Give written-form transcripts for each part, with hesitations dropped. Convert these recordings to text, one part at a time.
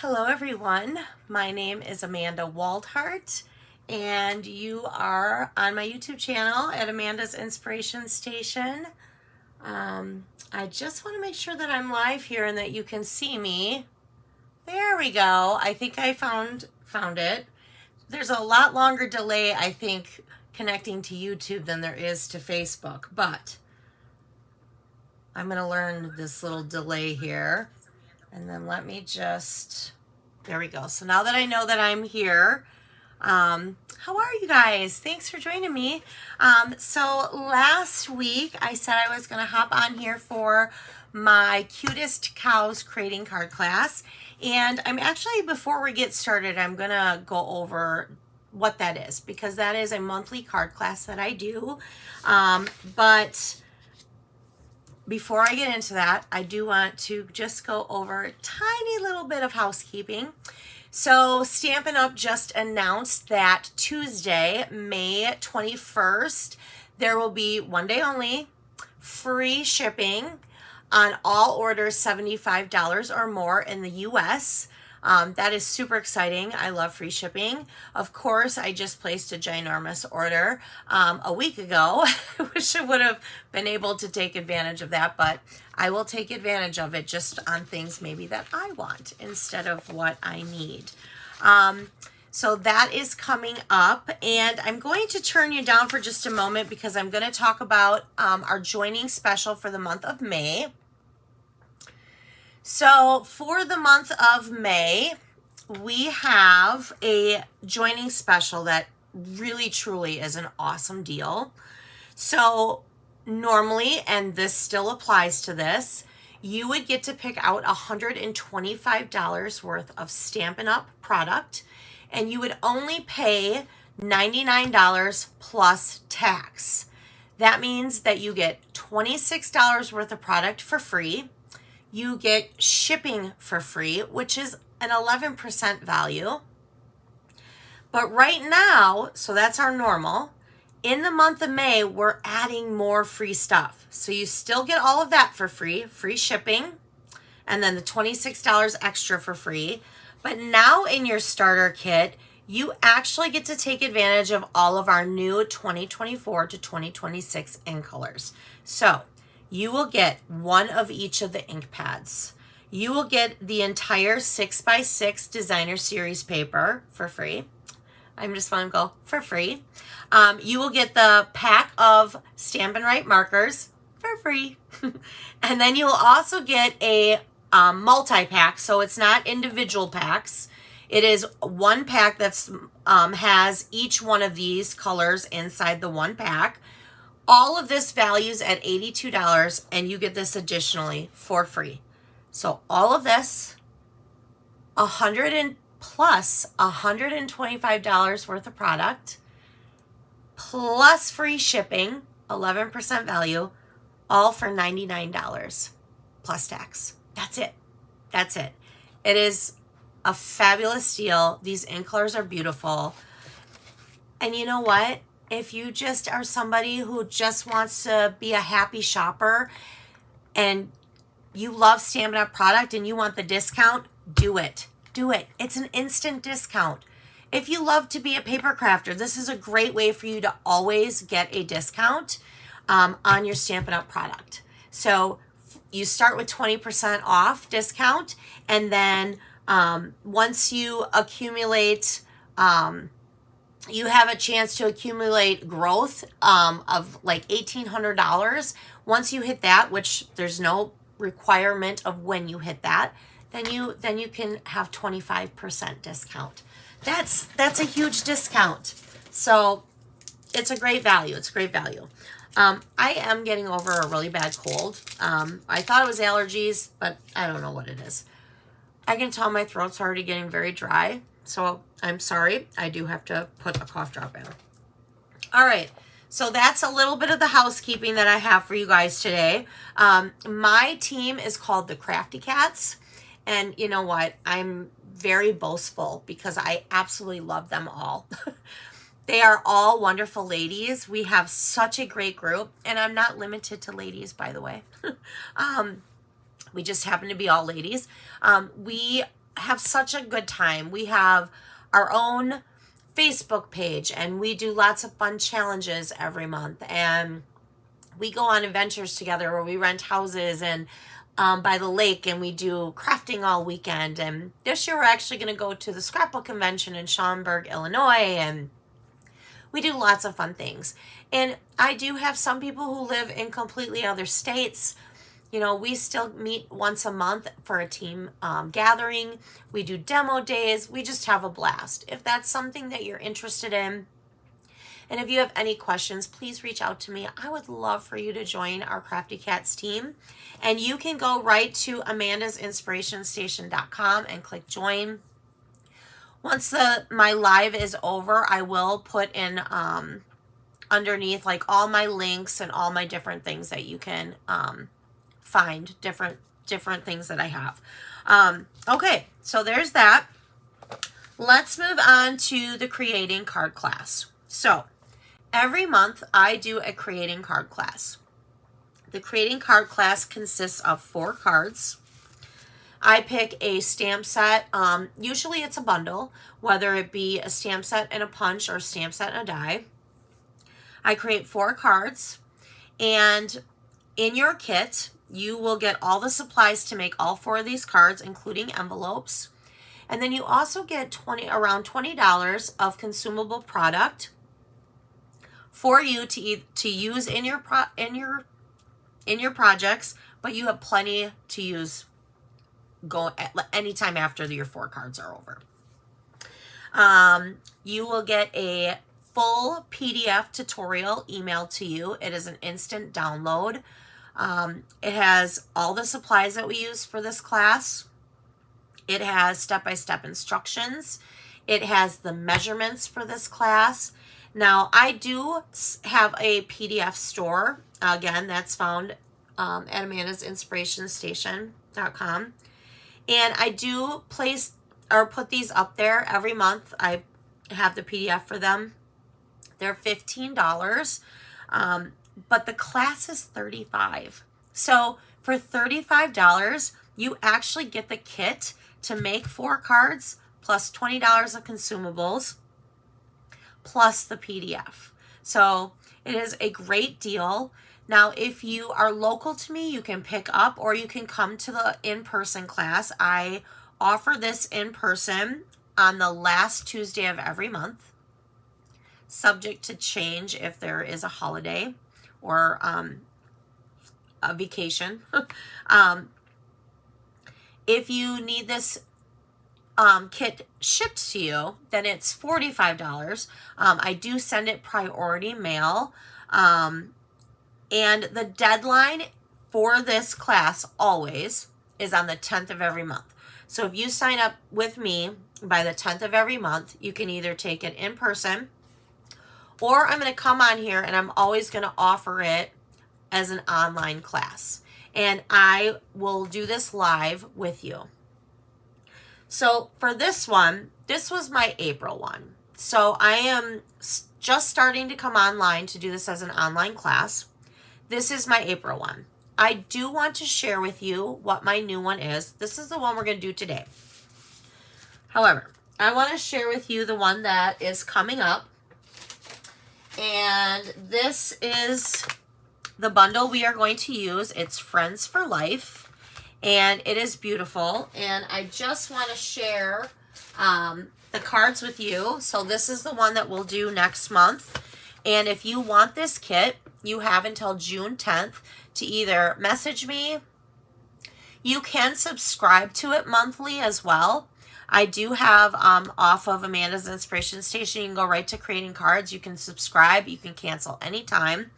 Hello everyone, my name is Amanda Waldhart and you are on my YouTube channel at Amanda's Inspiration Station. I just want to make sure that I'm live here and that you can see me. There we go. I think I found it. There's a lot longer delay, I think, connecting to YouTube than there is to Facebook, but I'm going to learn this little delay here. And then let me just, there we go. So now that I know that I'm here, how are you guys? Thanks for joining me. So last week I said I was going to hop on here for my Cutest Cows Creating Card class. And I'm actually, before we get started, I'm going to go over what that is, because that is a monthly card class that I do. But before I get into that, I do want to just go over a tiny little bit of housekeeping. So Stampin' Up! Just announced that Tuesday, May 21st, there will be one day only free shipping on all orders $75 or more in the US. That is super exciting. I love free shipping. Of course, I just placed a ginormous order a week ago. I wish I would have been able to take advantage of that, but I will take advantage of it just on things maybe that I want instead of what I need. So that is coming up, and I'm going to turn you down for just a moment because I'm going to talk about our joining special for the month of May. So for the month of May, we have a joining special that really truly is an awesome deal. So normally, and this still applies to this, you would get to pick out $125 worth of Stampin' Up! Product, and you would only pay $99 plus tax. That means that you get $26 worth of product for free. You get shipping for free, which is an 11% value. But right now, so that's our normal. In the month of May, we're adding more free stuff. So you still get all of that for free, free shipping, and then the $26 extra for free. But now in your starter kit, you actually get to take advantage of all of our new 2024 to 2026 ink colors. So you will get one of each of the ink pads. You will get the entire 6x6 designer series paper for free. I'm just want to go for free. You will get the pack of Stampin' Right markers for free. And then you'll also get a multi-pack, so it's not individual packs. It is one pack that's has each one of these colors inside the one pack. All of this values at $82, and you get this additionally for free. So all of this, plus $125 worth of product, plus free shipping, 11% value, all for $99 plus tax. That's it. That's it. It is a fabulous deal. These ink colors are beautiful. And you know what? If you just are somebody who just wants to be a happy shopper and you love Stampin' Up! Product and you want the discount, do it. Do it. It's an instant discount. If you love to be a paper crafter, this is a great way for you to always get a discount on your Stampin' Up! Product. So you start with 20% off discount, and then once you accumulate, you have a chance to accumulate growth of like $1,800. Once you hit that, which there's no requirement of when you hit that, then you can have 25% discount. That's a huge discount. So it's a great value. It's a great value. I am getting over a really bad cold. I thought it was allergies, but I don't know what it is. I can tell my throat's already getting very dry. So I'm sorry, I do have to put a cough drop in. All right, so that's a little bit of the housekeeping that I have for you guys today. My team is called the Crafty Cats. And you know what? I'm very boastful because I absolutely love them all. They are all wonderful ladies. We have such a great group. And I'm not limited to ladies, by the way. We just happen to be all ladies. We have such a good time. We have our own Facebook page, and we do lots of fun challenges every month, and we go on adventures together where we rent houses and by the lake, and we do crafting all weekend. And this year we're actually going to go to the scrapbook convention in Schaumburg, Illinois, and we do lots of fun things. And I do have some people who live in completely other states. You know, we still meet once a month for a team gathering. We do demo days. We just have a blast. If that's something that you're interested in, and if you have any questions, please reach out to me. I would love for you to join our Crafty Cats team. And you can go right to amandasinspirationstation.com and click join. Once my live is over, I will put in underneath like all my links and all my different things that you can find, different things that I have. Okay, so there's that. Let's move on to the creating card class. So every month I do a creating card class. The creating card class consists of 4 cards. I pick a stamp set. Usually it's a bundle, whether it be a stamp set and a punch or a stamp set and a die. I create 4 cards, and in your kit, you will get all the supplies to make all 4 of these cards, including envelopes. And then you also get around $20 of consumable product for you to use in your projects, but you have plenty to use go anytime after your 4 cards are over. You will get a full PDF tutorial emailed to you. It is an instant download. It has all the supplies that we use for this class. It has step-by-step instructions. It has the measurements for this class. Now, I do have a PDF store. Again, that's found at amandasinspirationstation.com. And I do place or put these up there every month. I have the PDF for them. They're $15, but the class is $35. So for $35, you actually get the kit to make 4 cards plus $20 of consumables plus the PDF. So it is a great deal. Now, if you are local to me, you can pick up or you can come to the in-person class. I offer this in person on the last Tuesday of every month, subject to change if there is a holiday or a vacation. If you need this kit shipped to you, then it's $45. I do send it priority mail. And the deadline for this class always is on the 10th of every month. So if you sign up with me by the 10th of every month, you can either take it in person, or I'm going to come on here and I'm always going to offer it as an online class. And I will do this live with you. So for this one, this was my April one. So I am just starting to come online to do this as an online class. This is my April one. I do want to share with you what my new one is. This is the one we're going to do today. However, I want to share with you the one that is coming up. And this is the bundle we are going to use. It's Friends for Life. And it is beautiful. And I just want to share the cards with you. So this is the one that we'll do next month. And if you want this kit, you have until June 10th to either message me. You can subscribe to it monthly as well. I do have off of Amanda's Inspiration Station. You can go right to creating cards. You can subscribe. You can cancel anytime.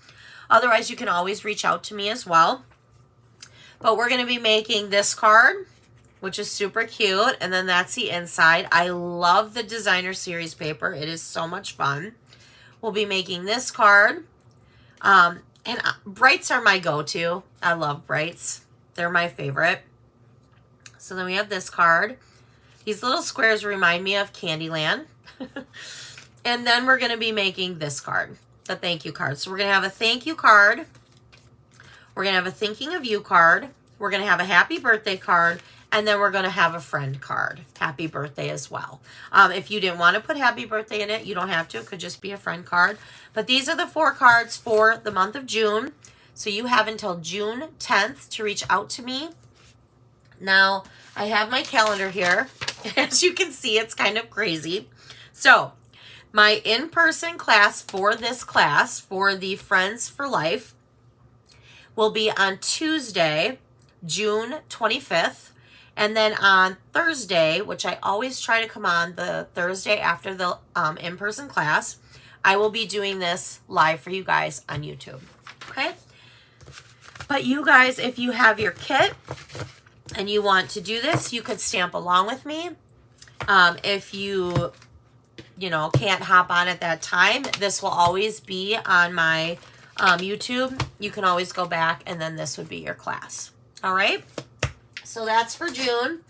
Otherwise, you can always reach out to me as well. But we're going to be making this card, which is super cute. And then that's the inside. I love the designer series paper. It is so much fun. We'll be making this card. And brights are my go-to. I love brights. They're my favorite. So then we have this card. These little squares remind me of Candyland. And then we're going to be making this card, the thank you card. So we're going to have a thank you card. We're going to have a thinking of you card. We're going to have a happy birthday card. And then we're going to have a friend card. Happy birthday as well. If you didn't want to put happy birthday in it, you don't have to. It could just be a friend card. But these are the 4 cards for the month of June. So you have until June 10th to reach out to me. Now, I have my calendar here. As you can see, it's kind of crazy. So, my in-person class for this class, for the Friends for Life, will be on Tuesday, June 25th. And then on Thursday, which I always try to come on the Thursday after the in-person class, I will be doing this live for you guys on YouTube. Okay? But you guys, if you have your kit and you want to do this, you could stamp along with me. If you can't hop on at that time, this will always be on my YouTube. You can always go back and then this would be your class. All right? So that's for June.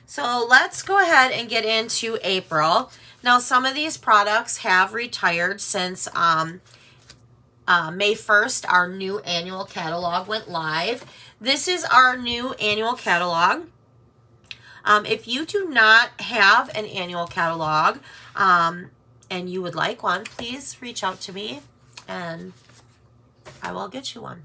So let's go ahead and get into April. Now, some of these products have retired since May 1st, our new annual catalog went live. This is our new annual catalog. If you do not have an annual catalog and you would like one, please reach out to me and I will get you one.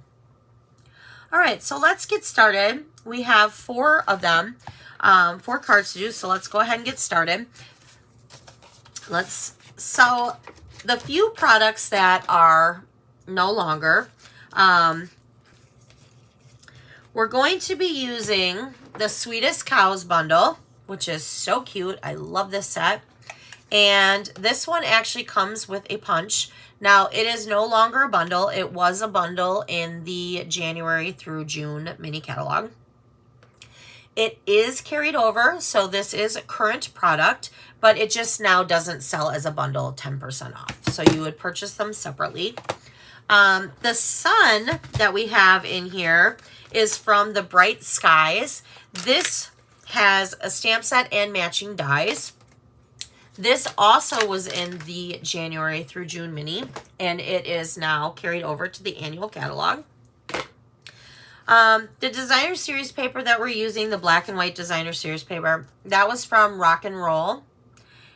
All right, so let's get started. We have 4 of them, 4 cards to do, so let's go ahead and get started. So the few products that are no longer, we're going to be using the Sweetest Cows bundle, which is so cute. I love this set. And this one actually comes with a punch. Now, it is no longer a bundle. It was a bundle in the January through June mini catalog. It is carried over, so this is a current product, but it just now doesn't sell as a bundle 10% off. So you would purchase them separately. The sun that we have in here is from the Bright Skies. This has a stamp set and matching dies. This also was in the January through June mini, and it is now carried over to the annual catalog. The designer series paper that we're using, the black and white designer series paper, that was from Rock and Roll.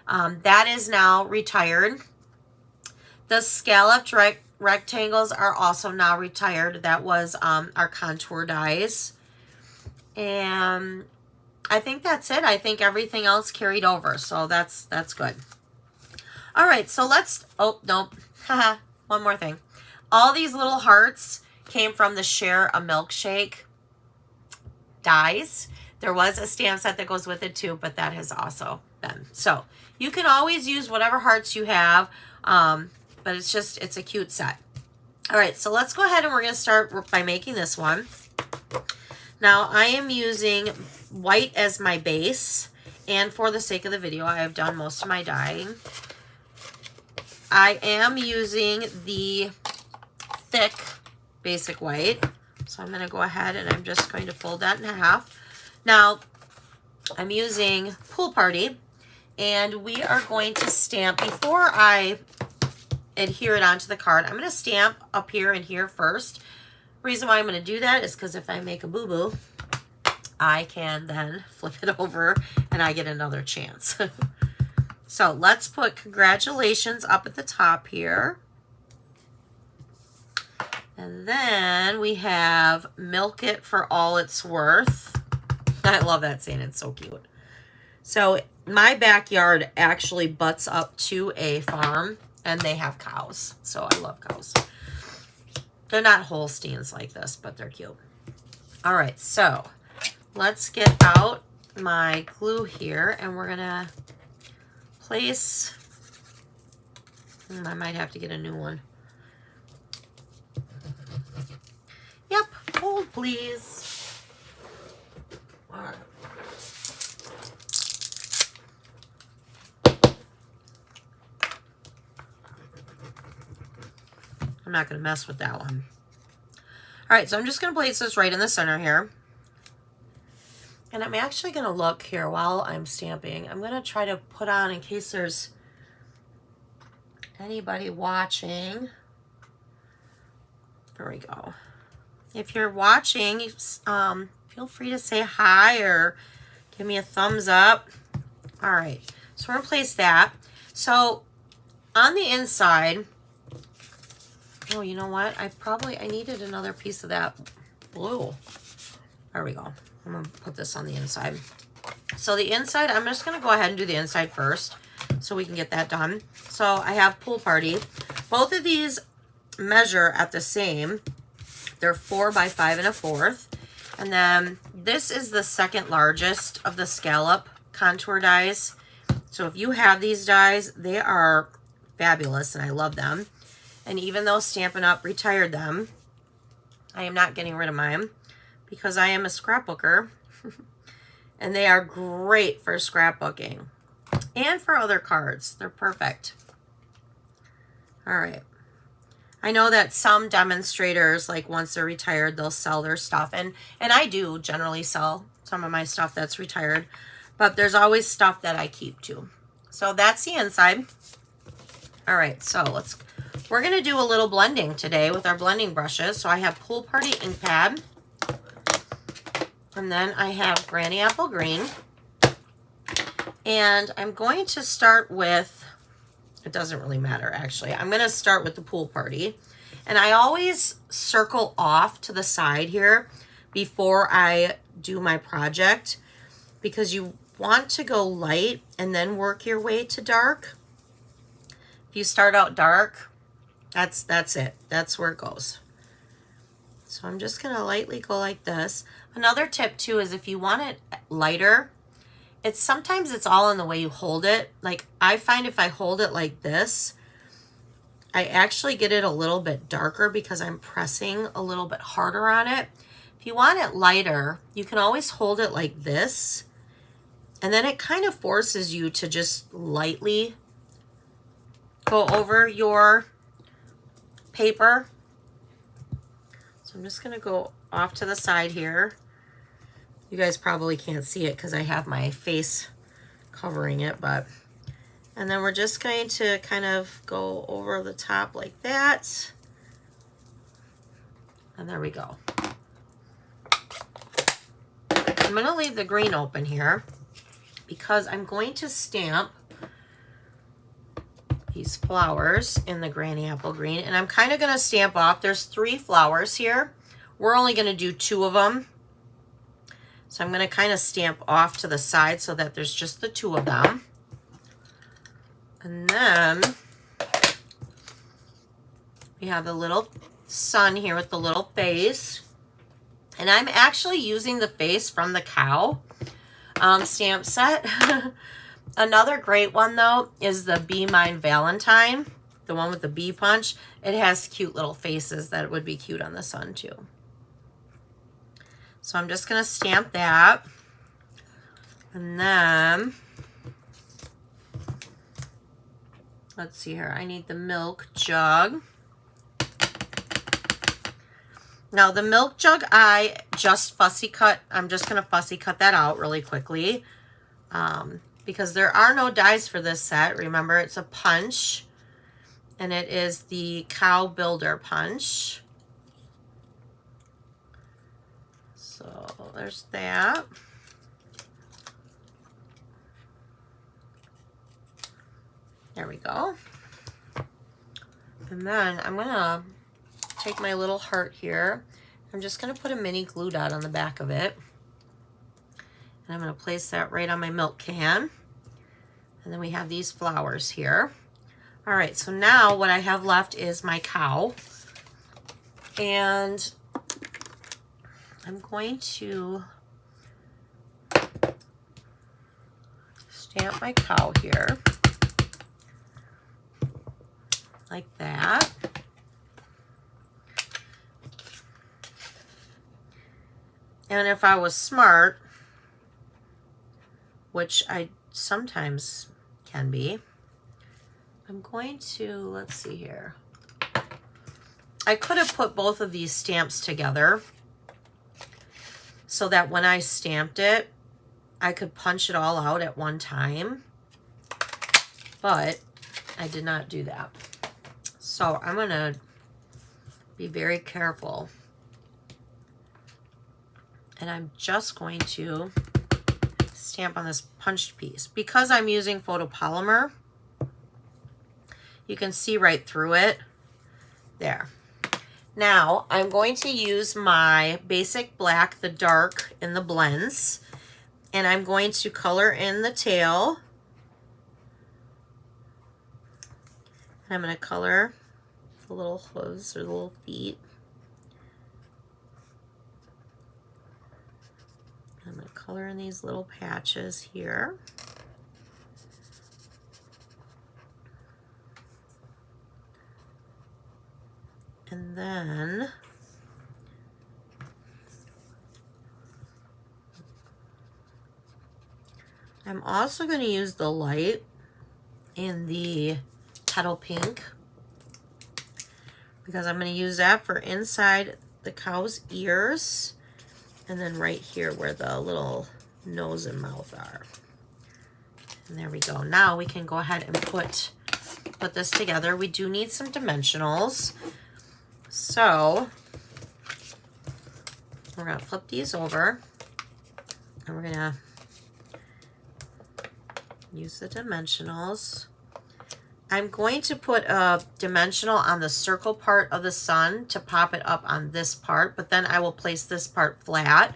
That is now retired. The scalloped rectangles are also now retired. That was our contour dies. And I think that's it. I think everything else carried over. So that's good. All right. So let's, oh, nope. One more thing. All these little hearts came from the Share a Milkshake dies. There was a stamp set that goes with it too, but that has also been. So you can always use whatever hearts you have. But it's a cute set. All right. So let's go ahead and we're going to start by making this one. Now, I am using white as my base, and for the sake of the video, I have done most of my dyeing. I am using the thick basic white, so I'm going to go ahead and I'm just going to fold that in half. Now, I'm using Pool Party, and we are going to stamp, before I adhere it onto the card, I'm going to stamp up here and here first. Reason why I'm going to do that is because if I make a boo-boo, I can then flip it over and I get another chance. So let's put congratulations up at the top here. And then we have milk it for all it's worth. I love that saying. It's so cute. So my backyard actually butts up to a farm and they have cows. So I love cows. They're not Holsteins like this, but they're cute. All right, so let's get out my glue here, and we're going to place, I might have to get a new one. Yep, hold please. All right. I'm not going to mess with that one. All right, so I'm just going to place this right in the center here. And I'm actually going to look here while I'm stamping. I'm going to try to put on, in case there's anybody watching. There we go. If you're watching, feel free to say hi or Give me a thumbs up. All right, so we're gonna place that. So on the inside, oh, you know what? I needed another piece of that blue. There we go. I'm gonna put this on the inside. So the inside, I'm just gonna go ahead and do the inside first so we can get that done. So I have Pool Party. Both of these measure at the same. They're 4 by 5 1/4. And then this is the second largest of the scallop contour dies. So if you have these dies, they are fabulous and I love them. And even though Stampin' Up! Retired them, I am not getting rid of mine because I am a scrapbooker. And they are great for scrapbooking and for other cards. They're perfect. All right. I know that some demonstrators, like once they're retired, they'll sell their stuff. And I do generally sell some of my stuff that's retired. But there's always stuff that I keep too. So that's the inside. All right, so we're going to do a little blending today with our blending brushes. So I have Pool Party ink pad. And then I have Granny Apple Green. And I'm going to start with, it doesn't really matter actually. I'm going to start with the Pool Party. And I always circle off to the side here before I do my project because you want to go light and then work your way to dark. If you start out dark, that's it. That's where it goes. So I'm just going to lightly go like this. Another tip too is if you want it lighter, sometimes it's all in the way you hold it. Like I find if I hold it like this, I actually get it a little bit darker because I'm pressing a little bit harder on it. If you want it lighter, you can always hold it like this. And then it kind of forces you to just lightly go over your paper. So I'm just going to go off to the side here. You guys probably can't see it because I have my face covering it, and then we're just going to kind of go over the top like that. And there we go. I'm going to leave the green open here because I'm going to stamp these flowers in the Granny Apple Green. And I'm kind of going to stamp off. There's 3 flowers here. We're only going to do 2 of them. So I'm going to kind of stamp off to the side so that there's just the 2 of them. And then we have the little sun here with the little face. And I'm actually using the face from the cow stamp set. Another great one though is the Be Mine Valentine, the one with the bee punch. It has cute little faces that would be cute on the sun too. So I'm just going to stamp that. And then, let's see here. I need the milk jug. Now the milk jug, I just fussy cut. I'm just going to fussy cut that out really quickly. Because there are no dies for this set. Remember, it's a punch. And it is the Cow Builder punch. So there's that. There we go. And then I'm going to take my little heart here. I'm just going to put a mini glue dot on the back of it. And I'm going to place that right on my milk can. And then we have these flowers here. All right, so now what I have left is my cow. And I'm going to stamp my cow here. Like that. And if I was smart, which I sometimes can be, I'm going to, let's see here. I could have put both of these stamps together so that when I stamped it, I could punch it all out at one time, but I did not do that. So I'm going to be very careful. And I'm just going to stamp on this punched piece. Because I'm using photopolymer, you can see right through it. There. Now, I'm going to use my basic black, the dark, in the blends, and I'm going to color in the tail. And I'm going to color the little hooves or the little feet. I'm going to color in these little patches here. And then I'm also going to use the light in the petal pink because I'm going to use that for inside the cow's ears and then right here where the little nose and mouth are. And there we go. Now we can go ahead and put this together. We do need some dimensionals. So we're going to flip these over and we're going to use the dimensionals. I'm going to put a dimensional on the circle part of the sun to pop it up on this part, but then I will place this part flat.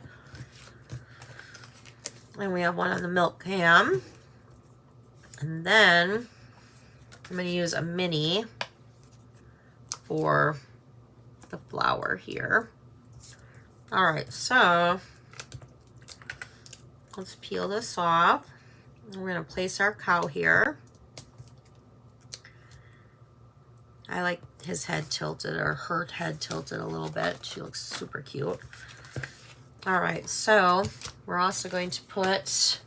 And we have one on the milk ham. And then I'm going to use a mini for the flower here. All right, so let's peel this off. We're going to place our cow here. I like his head tilted, or her head tilted a little bit. She looks super cute. All right, so we're also going to put,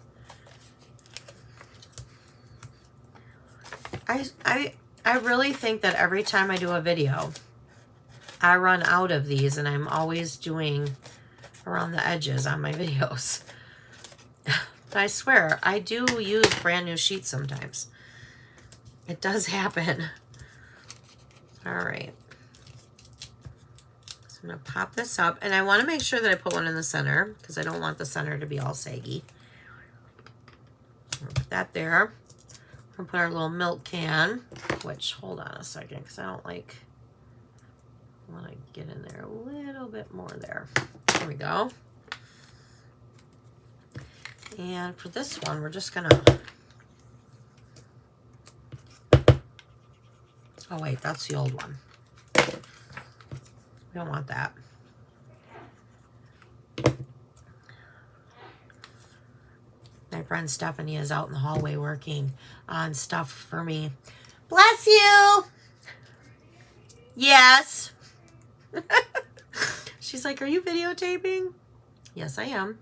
I really think that every time I do a video, I run out of these, and I'm always doing around the edges on my videos. But I swear, I do use brand new sheets sometimes. It does happen. All right. So I'm going to pop this up, and I want to make sure that I put one in the center because I don't want the center to be all saggy. I'll put that there. We'll put our little milk can, which, hold on a second, because I don't like, I want to get in there a little bit more there. There we go. And for this one, we're just going to, oh wait, that's the old one. We don't want that. My friend Stephanie is out in the hallway working on stuff for me. Bless you! Yes. She's like, are you videotaping? Yes, I am.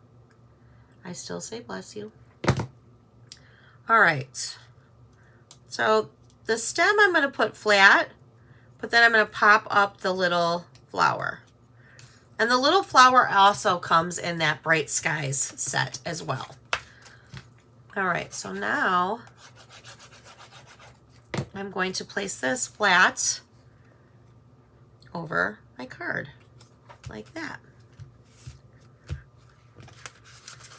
I still say bless you. All right. So the stem I'm going to put flat, but then I'm going to pop up the little flower. And the little flower also comes in that Bright Skies set as well. All right, so now I'm going to place this flat over my card, like that.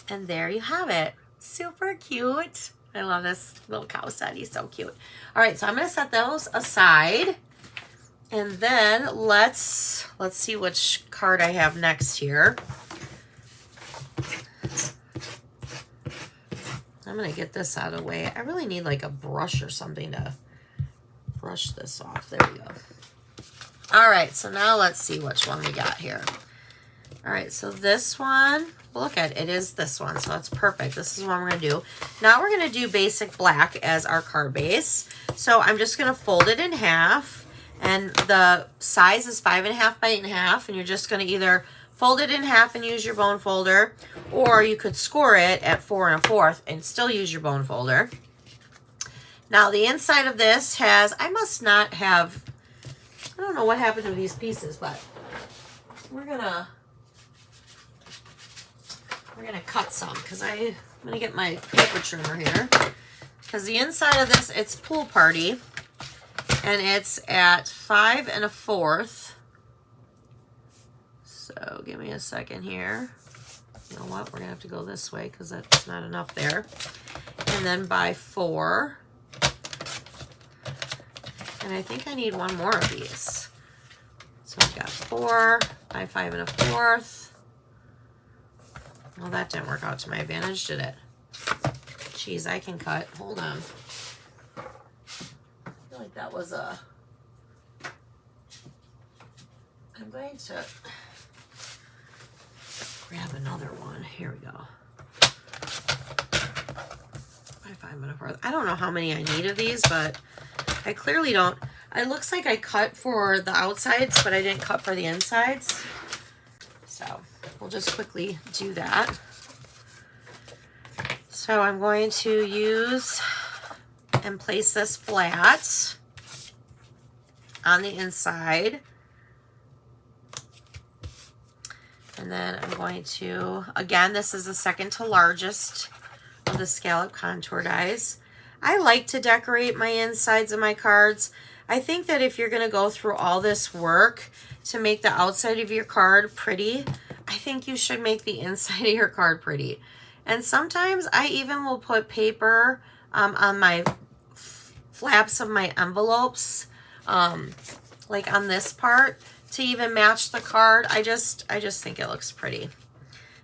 And there you have it. Super cute. I love this little cow set. He's so cute. All right, so I'm going to set those aside. And then let's see which card I have next here. I'm going to get this out of the way. I really need like a brush or something to brush this off. There we go. All right, so now let's see which one we got here. All right, so this one, look at it, it is this one, so that's perfect. This is what we're going to do. Now we're going to do basic black as our card base. So I'm just going to fold it in half, and the size is 5.5 by 8.5, and you're just going to either fold it in half and use your bone folder, or you could score it at 4 1/4 and still use your bone folder. Now the inside of this has, I must not have, I don't know what happened to these pieces, but we're gonna cut some because I'm gonna get my paper trimmer here, because the inside of this, it's Pool Party, and it's at 5 1/4. So give me a second here. You know what? We're going to have to go this way because that's not enough there. And then by 4. And I think I need one more of these. So I've got 4 by 5 1/4. Well, that didn't work out to my advantage, did it? Geez, I can cut. Hold on. I feel like that was a... I'm going to grab another one. Here we go. By 5 1/4. I don't know how many I need of these, but I clearly don't. It looks like I cut for the outsides, but I didn't cut for the insides. So we'll just quickly do that. So I'm going to use and place this flat on the inside. And then I'm going to, again, this is the second to largest of the scallop contour dies. I like to decorate my insides of my cards. I think that if you're going to go through all this work to make the outside of your card pretty, I think you should make the inside of your card pretty. And sometimes I even will put paper on my flaps of my envelopes, like on this part, to even match the card. I just think it looks pretty.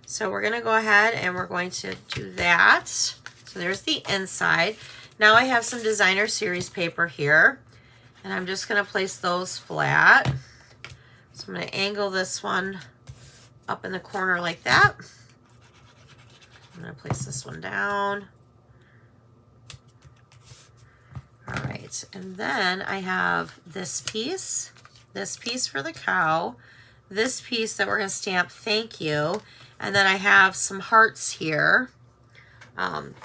So we're going to go ahead and we're going to do that. So there's the inside. Now I have some designer series paper here, and I'm just going to place those flat. So I'm going to angle this one up in the corner like that. I'm going to place this one down. All right, and then I have this piece for the cow, this piece that we're going to stamp thank you, and then I have some hearts here,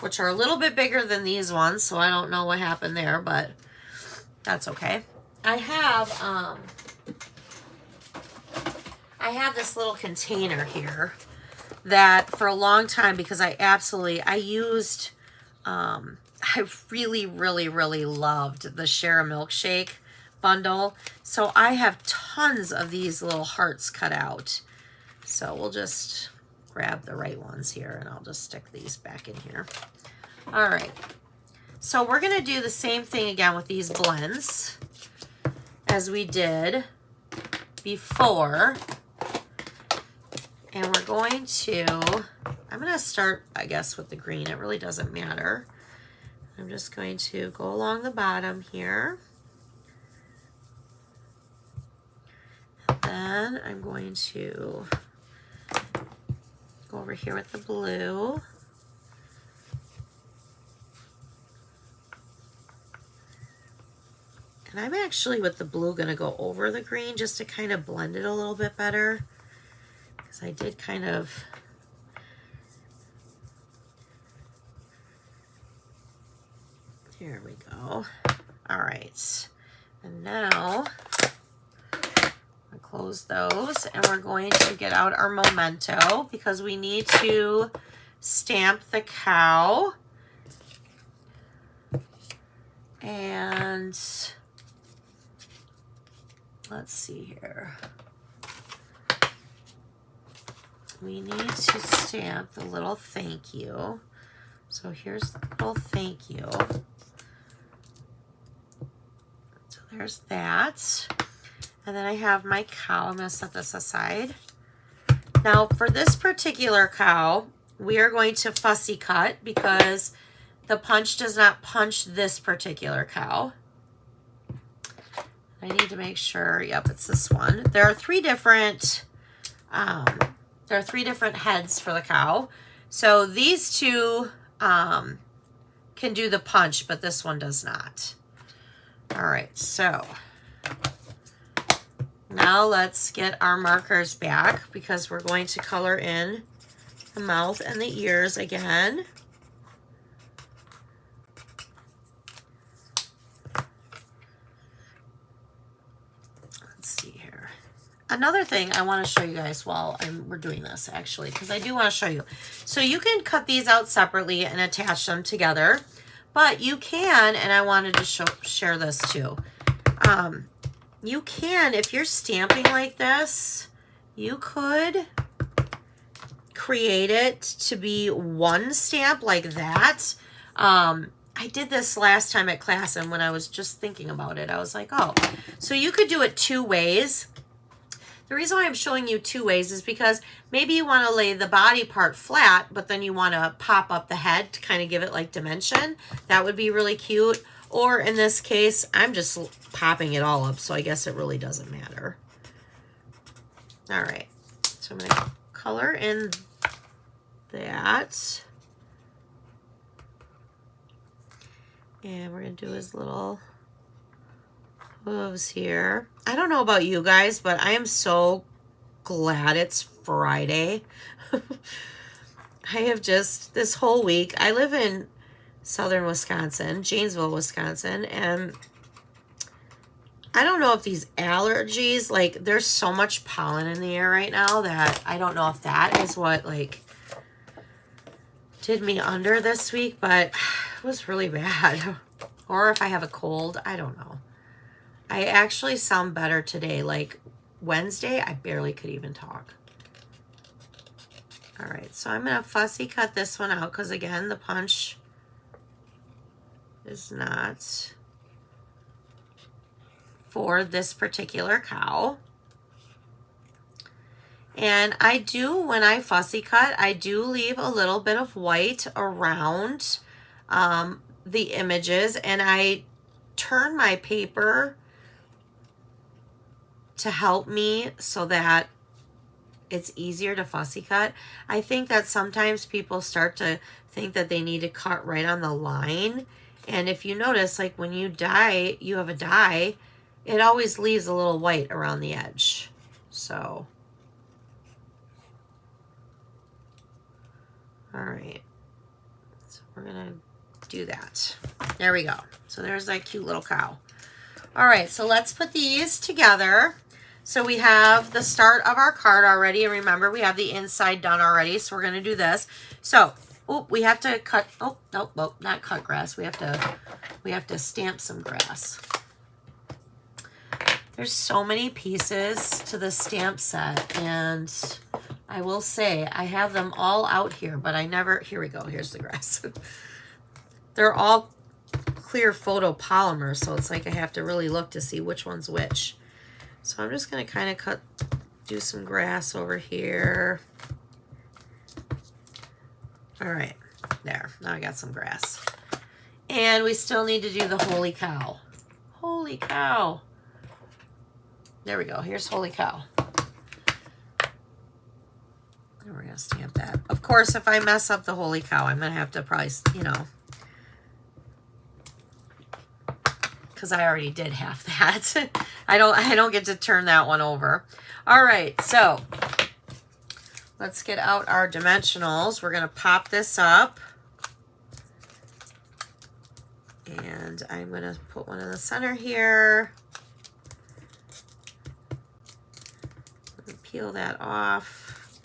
which are a little bit bigger than these ones, so I don't know what happened there, but that's okay. I have this little container here that for a long time, because I used, I really loved the Share a Milkshake bundle. So I have tons of these little hearts cut out. So we'll just grab the right ones here and I'll just stick these back in here. All right. So we're going to do the same thing again with these blends as we did before. And we're going to, I'm going to start, I guess, with the green. It really doesn't matter. I'm just going to go along the bottom here. And then I'm going to go over here with the blue. And I'm actually, with the blue, going to go over the green just to kind of blend it a little bit better. Because I did kind of... Here we go. All right. And now, I'll close those. And we're going to get out our memento because we need to stamp the cow. And... let's see here. We need to stamp the little thank you. So here's the little thank you. So there's that. And then I have my cow. I'm going to set this aside. Now for this particular cow, we are going to fussy cut because the punch does not punch this particular cow. I need to make sure, yep, it's this one. There are three different heads for the cow. So these two can do the punch, but this one does not. All right, so now let's get our markers back because we're going to color in the mouth and the ears again. Another thing I want to show you guys while we're doing this, actually, because I do want to show you. So you can cut these out separately and attach them together, but you can, and I wanted to share this too. You can, if you're stamping like this, you could create it to be one stamp like that. I did this last time at class, and when I was just thinking about it, I was like, oh, so you could do it 2 ways. The reason why I'm showing you 2 ways is because maybe you want to lay the body part flat, but then you want to pop up the head to kind of give it like dimension. That would be really cute. Or in this case, I'm just popping it all up, so I guess it really doesn't matter. All right, so I'm going to color in that. And we're going to do his little hooves here. I don't know about you guys, but I am so glad it's Friday. I have just, this whole week, I live in southern Wisconsin, Janesville, Wisconsin, and I don't know if these allergies, like, there's so much pollen in the air right now that I don't know if that is what, like, did me under this week, but it was really bad. Or if I have a cold, I don't know. I actually sound better today. Like Wednesday, I barely could even talk. All right, so I'm going to fussy cut this one out because, again, the punch is not for this particular cow. And I do, when I fussy cut, I do leave a little bit of white around the images, and I turn my paper to help me so that it's easier to fussy cut. I think that sometimes people start to think that they need to cut right on the line. And if you notice, like when you dye, you have a dye, it always leaves a little white around the edge. So, all right. So we're going to do that. There we go. So there's that cute little cow. All right, so let's put these together. So we have the start of our card already, and remember we have the inside done already, so we're going to do this. So, we have to cut, nope, not cut grass. We have to stamp some grass. There's so many pieces to the stamp set, and I will say I have them all out here, but I never, here we go, here's the grass. They're all clear photopolymer, so it's like I have to really look to see which one's which. So I'm just going to kind of do some grass over here. All right, there. Now I got some grass. And we still need to do the holy cow. Holy cow. There we go. Here's holy cow. And we're going to stamp that. Of course, if I mess up the holy cow, I'm going to have to probably, you know, because I already did half that. I don't get to turn that one over. All right, so let's get out our dimensionals. We're going to pop this up. And I'm going to put one in the center here. Peel that off.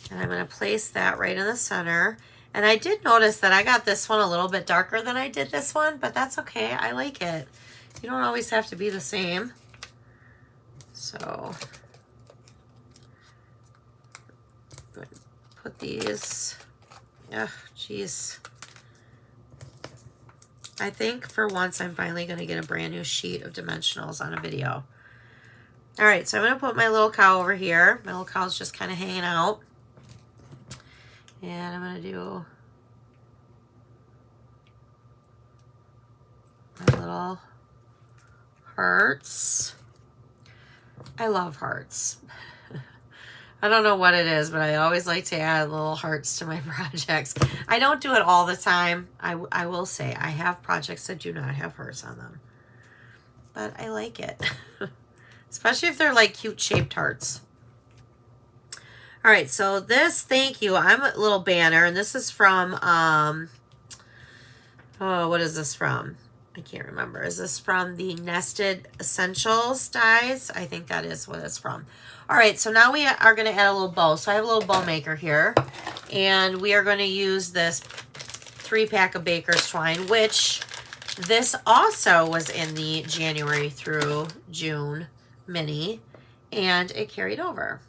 And I'm going to place that right in the center. And I did notice that I got this one a little bit darker than I did this one, but that's okay. I like it. You don't always have to be the same. So, put these, oh, geez. I think for once I'm finally going to get a brand new sheet of dimensionals on a video. All right, so I'm going to put my little cow over here. My little cow's just kind of hanging out. And I'm going to do my little hearts. I love hearts. I don't know what it is, but I always like to add little hearts to my projects. I don't do it all the time. I will say I have projects that do not have hearts on them. But I like it. Especially if they're like cute shaped hearts. All right, so this, thank you. I'm a little banner, and this is from, oh, what is this from? I can't remember. Is this from the Nested Essentials dies? I think that is what it's from. All right, so now we are going to add a little bow. So I have a little bow maker here, and we are going to use this 3-pack of Baker's Twine, which this also was in the January through June mini, and it carried over.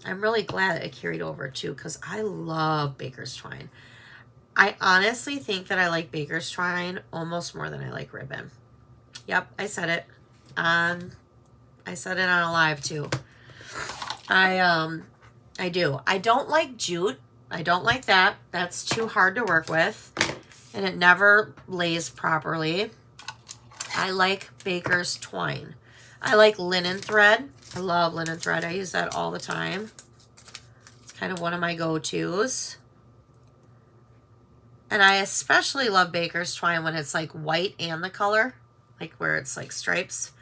I'm really glad it carried over too, because I love baker's twine. I honestly think that I like baker's twine almost more than I like ribbon. Yep, I said it. I said it on a live too. I do. I don't like jute. I don't like that. That's too hard to work with, and it never lays properly. I like baker's twine. I like linen thread. I love linen thread. I use that all the time. It's kind of one of my go-tos. And I especially love baker's twine when it's like white and the color, like where it's like stripes.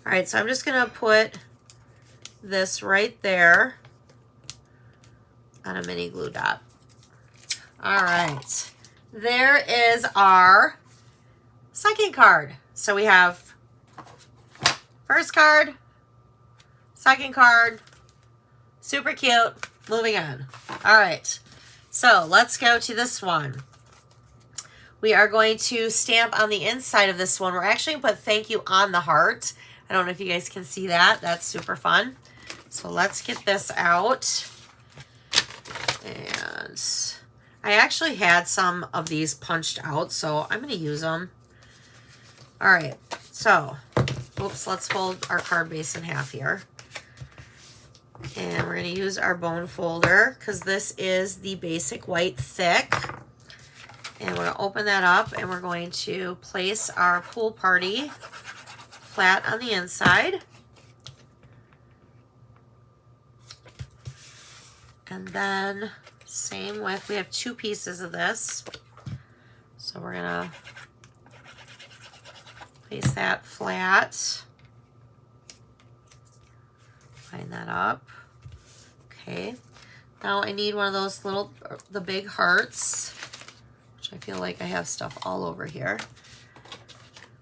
All right, so I'm just gonna put this right there on a mini glue dot. All right, there is our second card. So we have first card, second card, super cute, moving on. All right, so let's go to this one. We are going to stamp on the inside of this one. We're actually going to put thank you on the heart. I don't know if you guys can see that. That's super fun. So let's get this out. And I actually had some of these punched out, so I'm going to use them. All right, so, oops, let's fold our card base in half here. And we're going to use our bone folder because this is the basic white thick. And we're going to open that up and we're going to place our pool party flat on the inside. And then same with, we have two pieces of this. So we're going to place that flat. Line that up. Okay. Now I need one of those little, the big hearts. I feel like I have stuff all over here.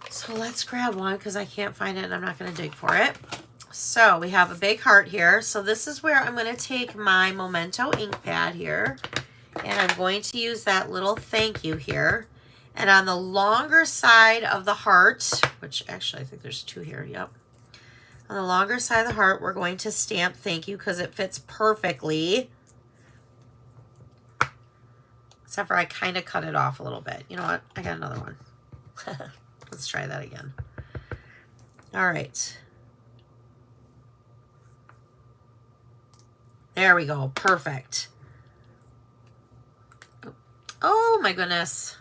So let's grab one because I can't find it and I'm not going to dig for it. So we have a big heart here. So this is where I'm going to take my Memento ink pad here and I'm going to use that little thank you here. And on the longer side of the heart, which actually I think there's two here, yep. On the longer side of the heart, we're going to stamp thank you because it fits perfectly. Except for I kind of cut it off a little bit. You know what? I got another one. Let's try that again. All right. There we go. Perfect. Oh my goodness.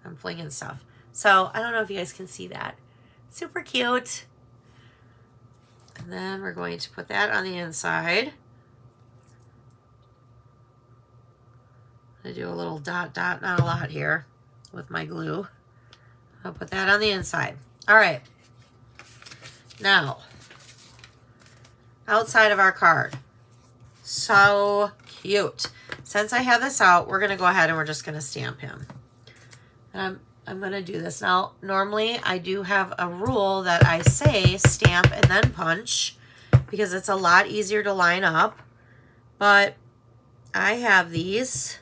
I'm flinging stuff. So I don't know if you guys can see that. Super cute. And then we're going to put that on the inside. I do a little dot, not a lot here with my glue. I'll put that on the inside. All right. Now, outside of our card. So cute. Since I have this out, we're going to go ahead and we're just going to stamp him. And I'm going to do this. Now, normally I do have a rule that I say stamp and then punch because it's a lot easier to line up. But I have these.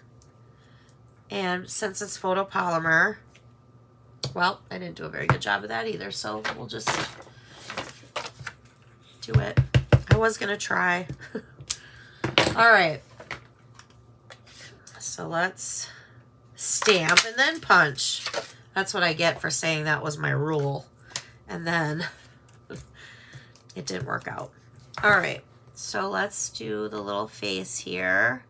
And since it's photopolymer, well, I didn't do a very good job of that either, so we'll just do it. I was going to try. All right. So let's stamp and then punch. That's what I get for saying that was my rule. And then it didn't work out. All right. So let's do the little face here.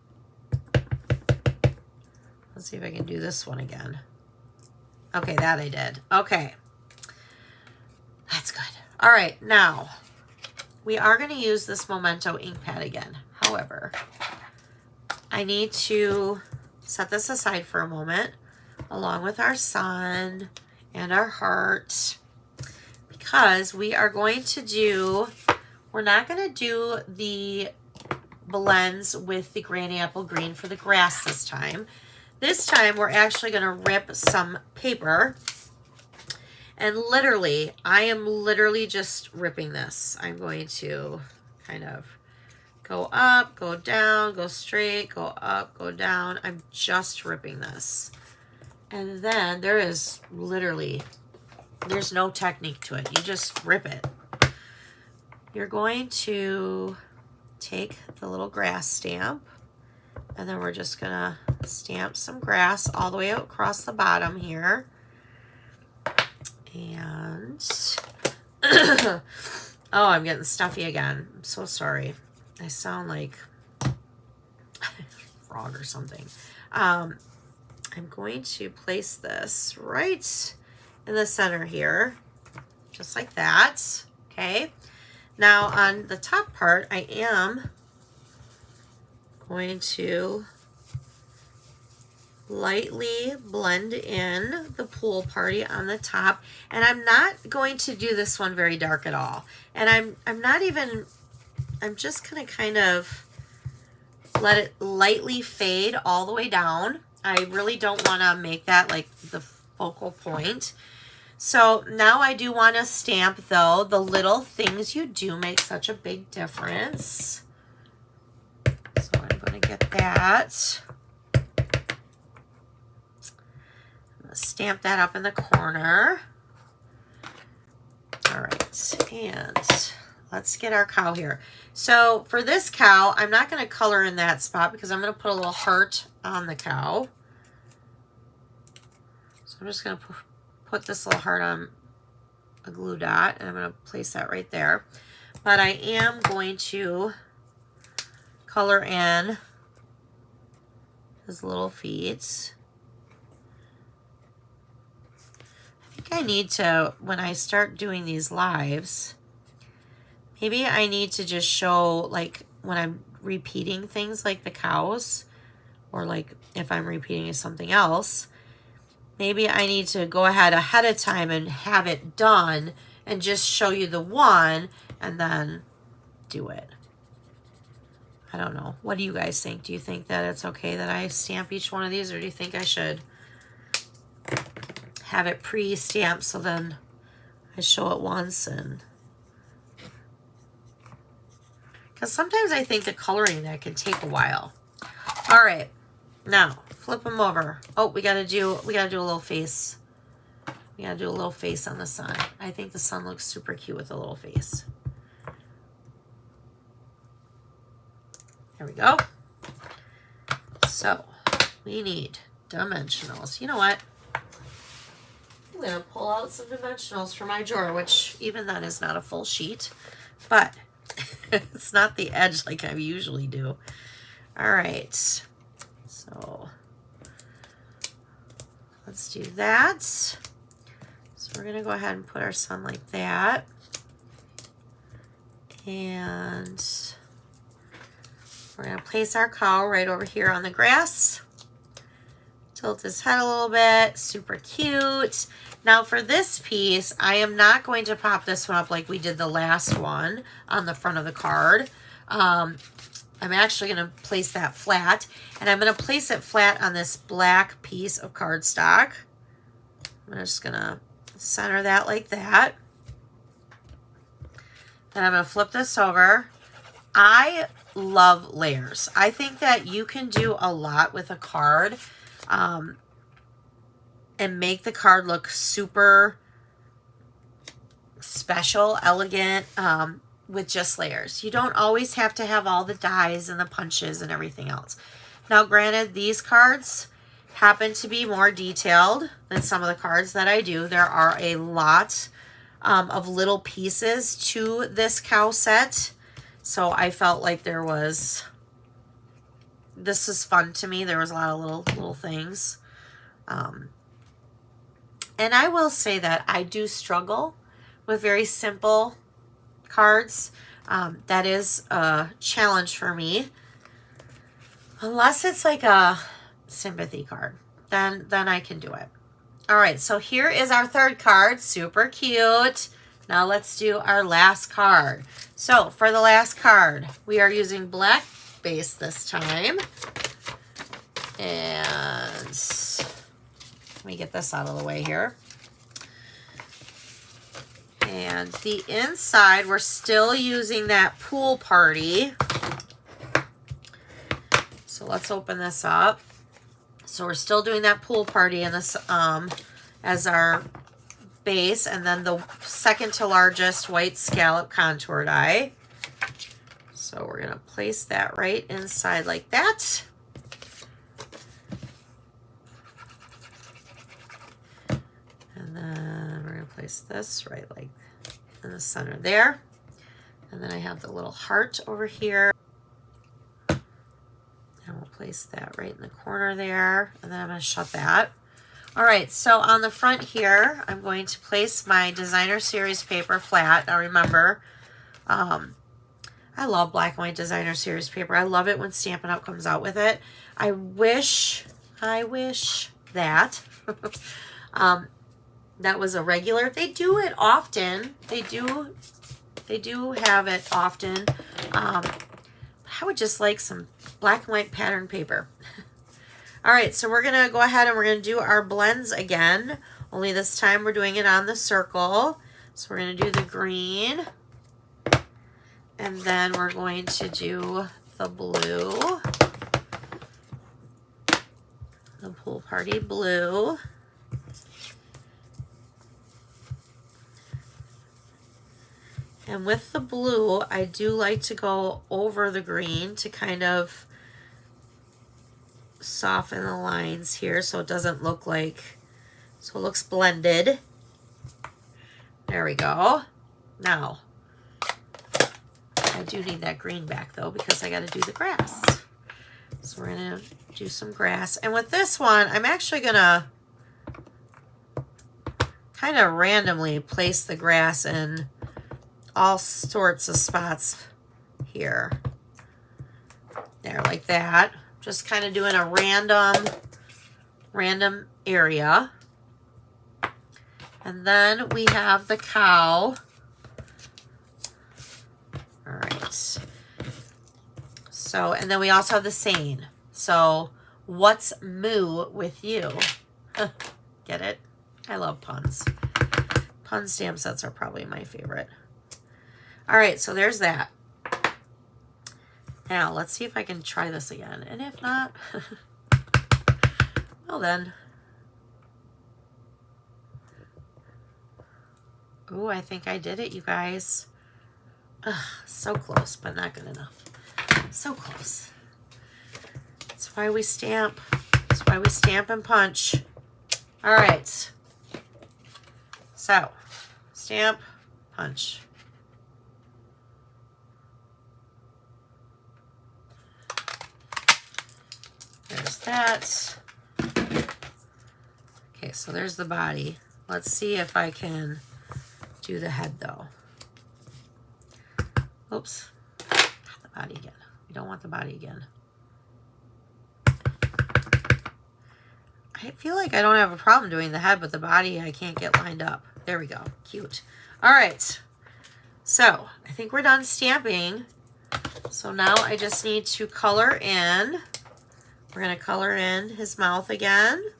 Let's see if I can do this one again. Okay, that I did. Okay. That's good. All right, now we are going to use this Memento ink pad again. However, I need to set this aside for a moment along with our sun and our heart because we are going to do, we're not going to do the blends with the Granny Apple Green for the grass this time. This time, we're actually going to rip some paper. And literally, I am literally just ripping this. I'm going to kind of go up, go down, go straight, go up, go down. I'm just ripping this. And then there is literally, there's no technique to it. You just rip it. You're going to take the little grass stamp, and then we're just gonna stamp some grass all the way across the bottom here. And oh, I'm getting stuffy again. I'm so sorry. I sound like a frog or something. I'm going to place this right in the center here, just like that. Okay. Now on the top part, I am going to lightly blend in the pool party on the top, and I'm not going to do this one very dark at all. And I'm just gonna kind of let it lightly fade all the way down. I really don't want to make that like the focal point. So now I do want to stamp, though. The little things you do make such a big difference. So I'm going to get that. Stamp that up in the corner. All right, and let's get our cow here. So for this cow, I'm not going to color in that spot because I'm going to put a little heart on the cow. So I'm just going to put this little heart on a glue dot, and I'm going to place that right there. But I am going to color in his little feet. I need to, when I start doing these lives, maybe I need to just show, like, when I'm repeating things like the cows, or like if I'm repeating something else, maybe I need to go ahead of time and have it done and just show you the one and then do it. I don't know. What do you guys think? Do you think that it's okay that I stamp each one of these, or do you think I should have it pre-stamped so then I show it once? And because sometimes I think the coloring that can take a while. All right, now flip them over. Oh, we gotta do a little face. We gotta do a little face on the sun. I think the sun looks super cute with a little face. There we go. So we need dimensionals. You know what? I'm going to pull out some dimensionals from my drawer, which even then is not a full sheet, but it's not the edge like I usually do. All right, so let's do that. So we're going to go ahead and put our sun like that. And we're going to place our cow right over here on the grass. Tilt his head a little bit. Super cute. Now for this piece, I am not going to pop this one up like we did the last one on the front of the card. I'm actually going to place that flat, and I'm going to place it flat on this black piece of cardstock. I'm just going to center that like that. Then I'm going to flip this over. I love layers. I think that you can do a lot with a card and make the card look super special, elegant, with just layers. You don't always have to have all the dies and the punches and everything else. Now, granted, these cards happen to be more detailed than some of the cards that I do. There are a lot of little pieces to this cow set. So I felt like this was fun to me. There was a lot of little things. And I will say that I do struggle with very simple cards. That is a challenge for me. Unless it's like a sympathy card, then I can do it. All right, so here is our third card. Super cute. Now let's do our last card. So for the last card, we are using black base this time. And let me get this out of the way here. And the inside, we're still using that pool party. So let's open this up. So we're still doing that pool party in this as our base, and then the second to largest white scallop contour die. So we're going to place that right inside like that. And then we're going to place this right like in the center there. And then I have the little heart over here. And we'll place that right in the corner there. And then I'm going to shut that. All right, so on the front here, I'm going to place my designer series paper flat. Now remember, I love black and white designer series paper. I love it when Stampin' Up! Comes out with it. I wish that that was a regular. They do it often. They do have it often. I would just like some black and white pattern paper. All right, so we're gonna go ahead and we're gonna do our blends again, only this time we're doing it on the circle. So we're gonna do the green, and then we're going to do the blue, the Pool Party blue. And with the blue, I do like to go over the green to kind of soften the lines here so it doesn't look like, so it looks blended. There we go. Now, I do need that green back though because I got to do the grass. So we're going to do some grass. And with this one, I'm actually going to kind of randomly place the grass in all sorts of spots here. There, like that. Just kind of doing a random area. And then we have the cow. All right. So, and then we also have the seine. So, what's moo with you? Get it? I love puns. Pun stamp sets are probably my favorite. All right, so there's that. Now, let's see if I can try this again. And if not, well then. Ooh, I think I did it, you guys. Ugh, so close, but not good enough. So close. That's why we stamp. That's why we stamp and punch. All right. So, stamp, punch. There's that. Okay, so there's the body. Let's see if I can do the head though. Oops. Not the body again. We don't want the body again. I feel like I don't have a problem doing the head, but the body I can't get lined up. There we go. Cute. All right. So I think we're done stamping. So now I just need to color in. We're going to color in his mouth again.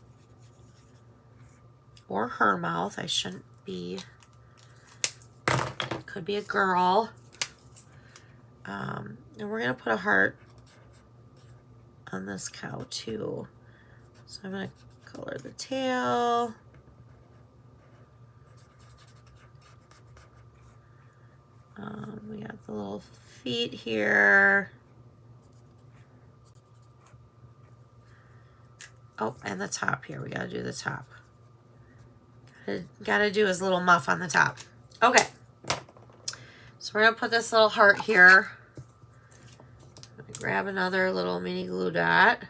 Or her mouth. I shouldn't be. Could be a girl. And we're going to put a heart on this cow too. So I'm going to color the tail. We got the little feet here. Oh, and the top here. We got to do the top. Got to do his little muff on the top. Okay. So we're going to put this little heart here. I'm going to grab another little mini glue dot.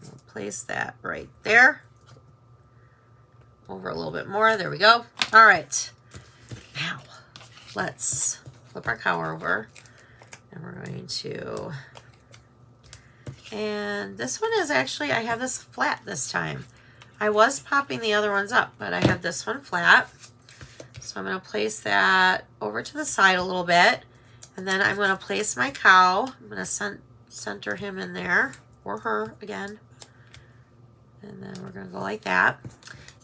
We'll place that right there. Over a little bit more. There we go. All right. Now, let's flip our cow over. And we're going to... And this one is actually, I have this flat this time. I was popping the other ones up, but I have this one flat. So I'm going to place that over to the side a little bit. And then I'm going to place my cow. I'm going to center him in there, or her again. And then we're going to go like that.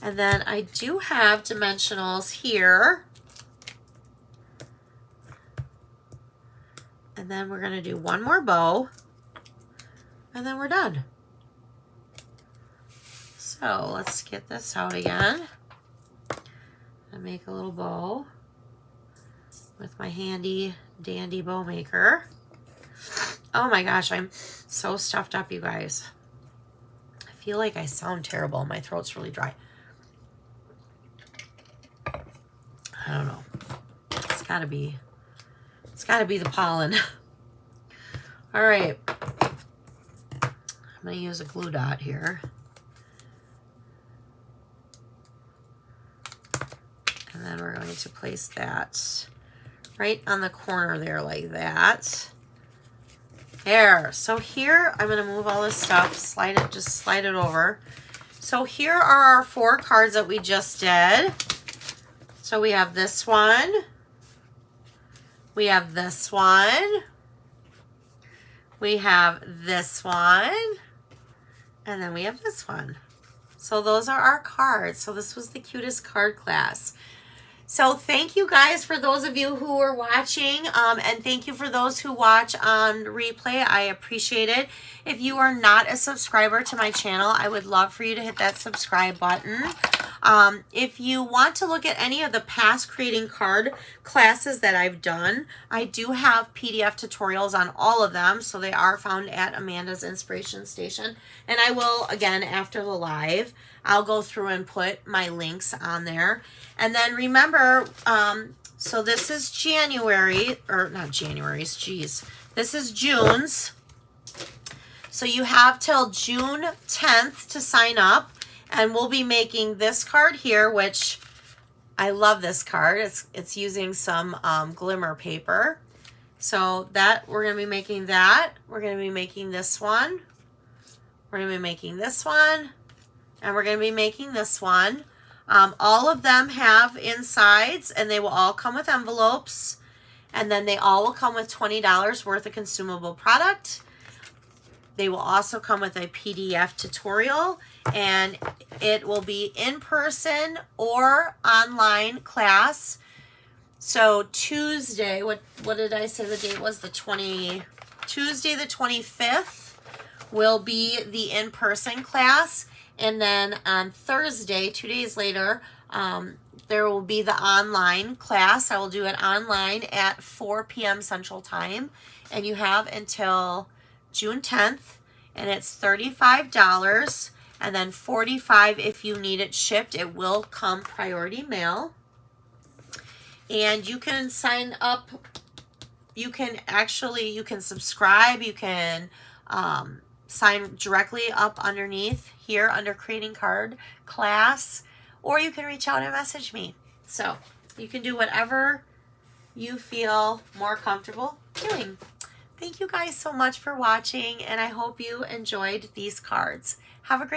And then I do have dimensionals here. And then we're going to do one more bow. And then we're done. So let's get this out again. And make a little bow. with my handy dandy bow maker. Oh my gosh, I'm so stuffed up, you guys. I feel like I sound terrible. My throat's really dry. I don't know. It's gotta be the pollen. All right. I'm gonna use a glue dot here. And then we're going to place that right on the corner there like that. There. So here, I'm going to move all this stuff, just slide it over. So here are our 4 cards that we just did. So we have this one. We have this one. We have this one. And then we have this one. So those are our cards. So this was the Cutest card class. So thank you guys for those of you who are watching, and thank you for those who watch on replay. I appreciate it. If you are not a subscriber to my channel, I would love for you to hit that subscribe button. If you want to look at any of the past creating card classes that I've done, I do have PDF tutorials on all of them, so they are found at Amanda's Inspiration Station. And I will, again, after the live, I'll go through and put my links on there. And then remember, so this is January, or not January's, geez. This is June's. So you have till June 10th to sign up. And we'll be making this card here, which I love this card. It's using some glimmer paper. So that, we're going to be making that. We're going to be making this one. We're going to be making this one. And we're going to be making this one. All of them have insides, and they will all come with envelopes. And then they all will come with $20 worth of consumable product. They will also come with a PDF tutorial, and it will be in person or online class. So Tuesday, what did I say the date was? Tuesday the 25th will be the in-person class. And then on Thursday, 2 days later, there will be the online class. I will do it online at 4 p.m. Central Time. And you have until June 10th. And it's $35. And then $45 if you need it shipped. It will come priority mail. And you can sign up. You can subscribe. You can sign directly up underneath here under creating card class, or you can reach out and message me. So you can do whatever you feel more comfortable doing. Thank you guys so much for watching, and I hope you enjoyed these cards. Have a great